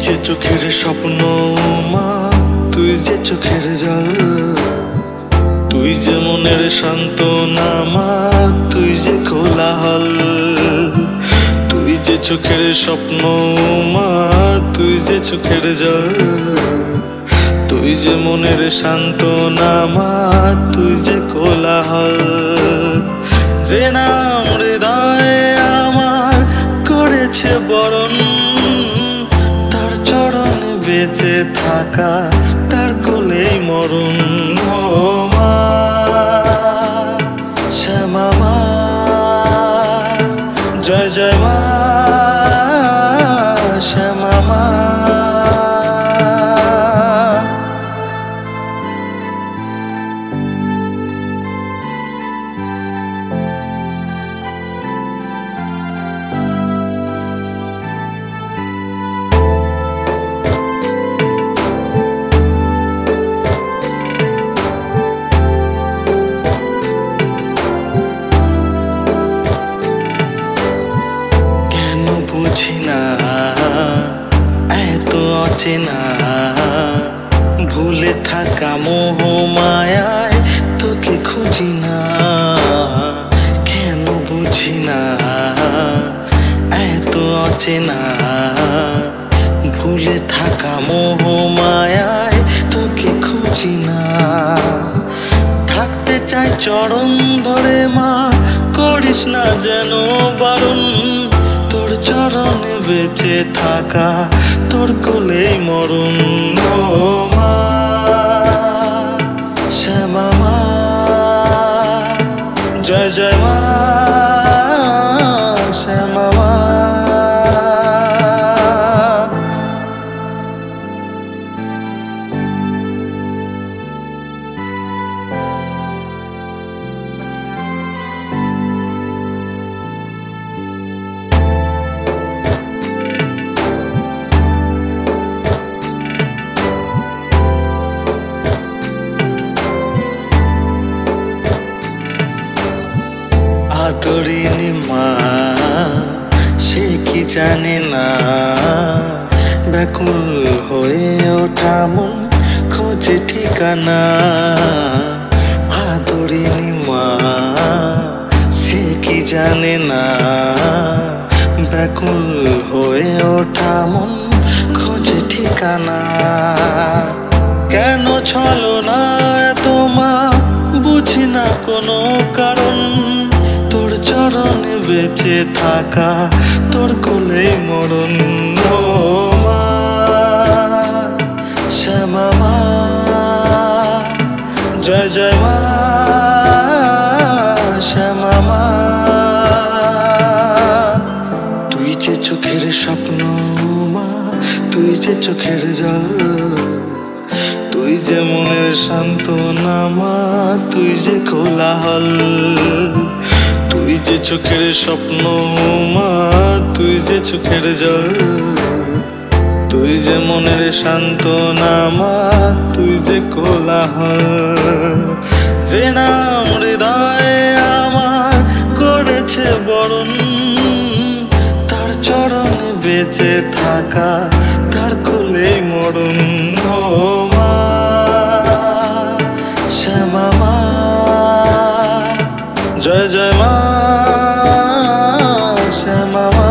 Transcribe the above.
যে চোখের স্বপ্ন মা, তুই যে চোখের জল, তুই যে মনের সান্ত্বনা মা, তুই যে কোলাহল। তুই যে চোখের স্বপ্ন মা, তুই যে চোখের জল, তুই যে মনের সান্ত্বনা মা, তুই যে কোলাহল। যে নাম হৃদয়ে আমার করেছে বরণ, তার চরণে বেঁচে থাকা, তার কোলেই মরণ। ও মা শ্যামা মা, জয় জয় মা শ্যামা মা। বুঝি না এত অচেনা, ভুলে থাকা মোহ মায়ায় তোকে খুঁজি না। কেন বুঝি না এত অচেনা, ভুলে থাকা মোহ মায়ায় তোকে খুঁজি না। থাকতে চাই চরণ ধরে মা, করিস না যেন বারণ, তোর চরণে বেঁচে থাকা, তোর কোলেই মরণ। ও মা শ্যামা মা, জয় জয় মা শ্যামা মা। আদরিনী মা সে কি জানে না, ব্যাকুল হয়ে ওঠা মন খোঁজে ঠিকানা। আদরিনী মা সে কি জানে না, ব্যাকুল হয়ে ওঠা মন খোঁজে ঠিকানা। কেন ছলনা এত মা, বুঝি না কোনো কারণ, তোর চরণে বেঁচে থাকা, তোর কোলেই মরণ। ও মা শ্যামা মা, জয় জয় মা শ্যামা মা। তুই যে চোখের স্বপ্ন মা, তুই যে চোখের জল, তুই যে মনের সান্ত্বনা মা, তুই যে কোলাহল। তুই যে চোখের স্বপ্ন মা, তুই যে চোখের জল, তুই যে মনের সান্ত্বনা মা, তুই যে কোলাহল। যে নাম হৃদয়ে আমার করেছে বরণ, তার চরণে বেঁচে থাকা, তার কোলেই মরণ। ও মা শ্যামা মা, জয় জয় মা শ্যামা মা।